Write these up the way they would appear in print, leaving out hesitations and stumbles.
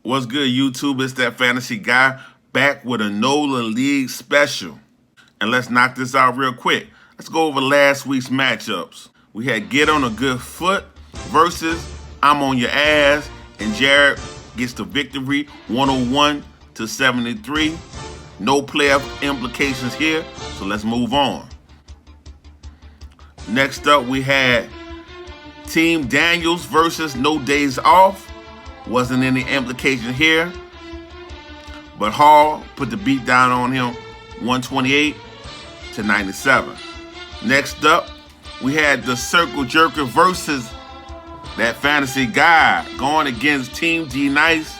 What's good, YouTube? It's that fantasy guy back with a NOLA League special. And let's knock this out real quick. Let's go over last week's matchups. We had Get on a Good Foot versus I'm on Your Ass, and Jared gets the victory 101-73. No playoff implications here, so let's move on. Next up, we had Team Daniels versus No Days Off. Wasn't any implication here, but Hall put the beat down on him 128-97. Next up, we had the Circle Jerker versus that fantasy guy going against Team D Nice,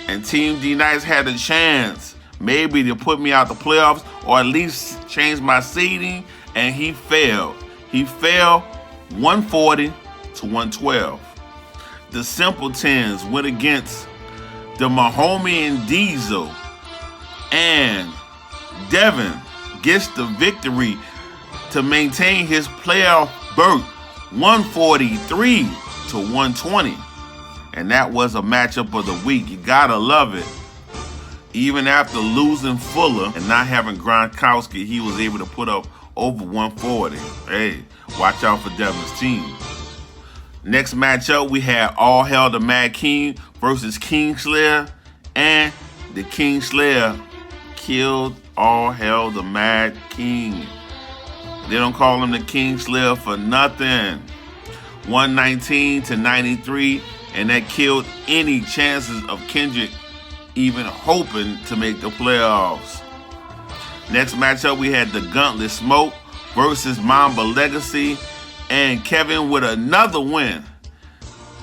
and Team D Nice had a chance maybe to put me out the playoffs or at least change my seeding, and he failed. He fell 140-112. The Simpletons went against the Mahomian Diesel, and Devin gets the victory to maintain his playoff berth 143-120. And that was a matchup of the week. You gotta love it. Even after losing Fuller and not having Gronkowski, he was able to put up over 140. Hey, watch out for Devin's team. Next matchup, we had All Hail the Mad King versus Kingslayer, and the Kingslayer killed All Hail the Mad King. They don't call him the Kingslayer for nothing. 119-93, and that killed any chances of Kendrick even hoping to make the playoffs. Next matchup, we had the Gauntlet Smoke versus Mamba Legacy, and Kevin with another win,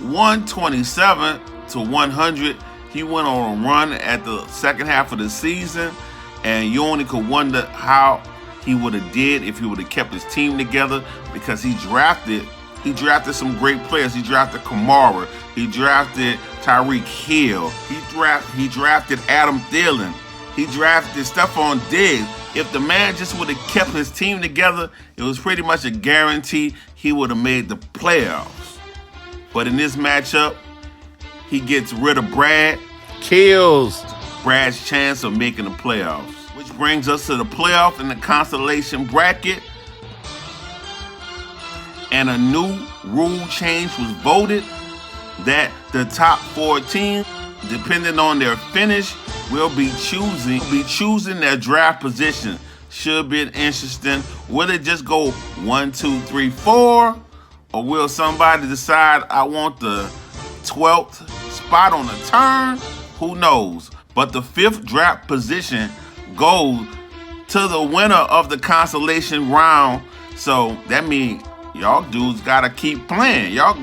127-100. He went on a run at the second half of the season, and you only could wonder how he would have did if he would have kept his team together, because he drafted some great players. He drafted Kamara, he drafted Tyreek Hill, he drafted Adam Thielen, he drafted Stephon Diggs. If the man just would have kept his team together, it was pretty much a guarantee he would have made the playoffs. But in this matchup, he gets rid of Brad, kills Brad's chance of making the playoffs. Which brings us to the playoff in the constellation bracket. And a new rule change was voted that the top 4 teams, depending on their finish, will be choosing their draft position. Should be interesting. Will it just go 1, 2, 3, 4? Or will somebody decide I want the 12th spot on the turn? Who knows? But the 5th draft position goes to the winner of the consolation round. So that means y'all dudes gotta keep playing. Y'all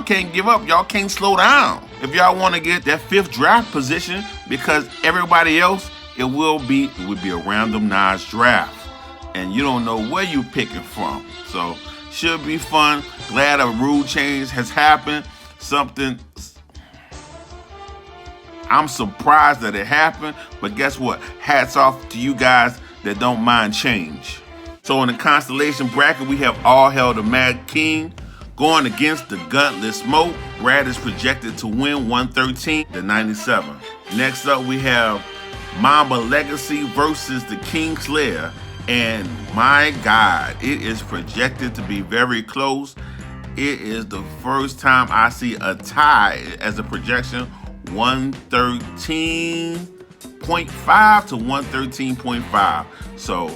can't give up. Y'all can't slow down if y'all want to get that 5th draft position, because everybody else, it would be a randomized draft, and you don't know where you picking from. So should be fun. Glad a rule change has happened. I'm surprised that it happened, but guess what? Hats off to you guys that don't mind change. So in the constellation bracket, we have All Hail the Mad King going against the Gauntlet Smoke. Brad is projected to win 113-97. Next up, we have Mamba Legacy versus the Kingslayer. And my God, it is projected to be very close. It is the first time I see a tie as a projection, 113.5 to 113.5. So,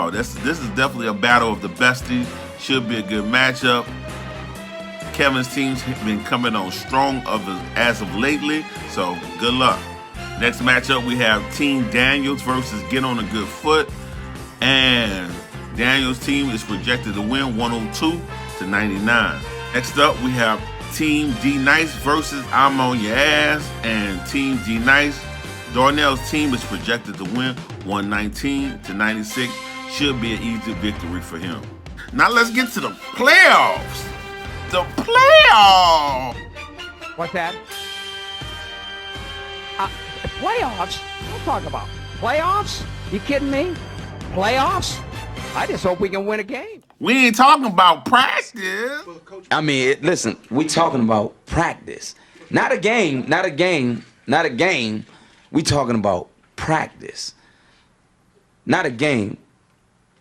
this is definitely a battle of the besties. Should be a good matchup. Kevin's team's been coming on strong as of lately, so good luck. Next matchup, we have Team Daniels versus Get on a Good Foot, and Daniels' team is projected to win 102-99. Next up, we have Team D Nice versus I'm on Your Ass, and Team D Nice, Darnell's team is projected to win 119-96. Should be an easy victory for him. Now let's get to the playoffs. The playoffs. What's that? Playoffs? Don't talk about playoffs. You kidding me? Playoffs? I just hope we can win a game. We ain't talking about practice. I mean, listen, we talking about practice. Not a game Not a game. We talking about practice. Not a game.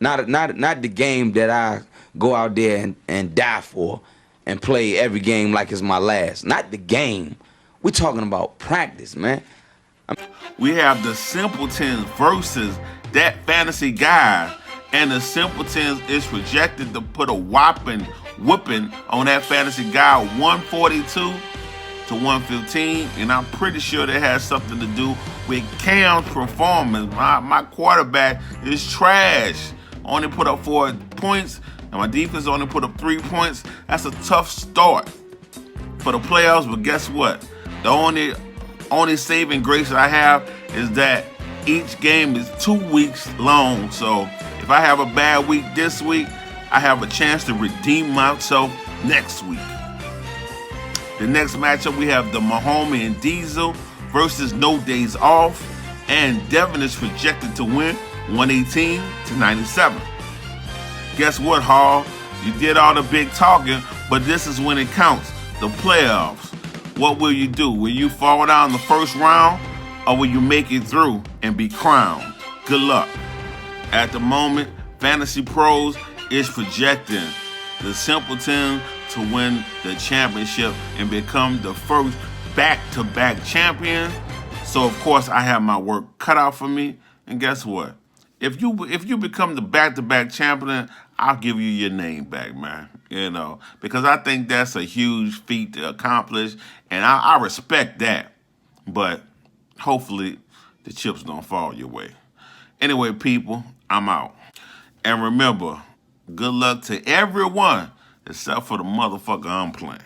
Not the game that I go out there and die for and play every game like it's my last. Not the game. We talking about practice, man. We have the Simpletons versus that fantasy guy. And the Simpletons is projected to put a whopping whipping on that fantasy guy, 142 to 115. And I'm pretty sure that has something to do with Cam's performance. My quarterback is trash. Only put up 4 points, and my defense only put up 3 points. That's a tough start for the playoffs, but guess what? The only saving grace that I have is that each game is 2 weeks long. So if I have a bad week this week, I have a chance to redeem myself next week. The next matchup, we have the Mahomes and Diesel versus No Days Off, and Devin is projected to win 118 to 97. Guess what, Hall? You did all the big talking, but this is when it counts. The playoffs. What will you do? Will you fall down the first round, or will you make it through and be crowned? Good luck. At the moment, Fantasy Pros is projecting the Simpleton to win the championship and become the first back-to-back champion. So, of course, I have my work cut out for me. And guess what? If you become the back-to-back champion, I'll give you your name back, man. You know, because I think that's a huge feat to accomplish, and I respect that. But hopefully the chips don't fall your way. Anyway, people, I'm out. And remember, good luck to everyone except for the motherfucker I'm playing.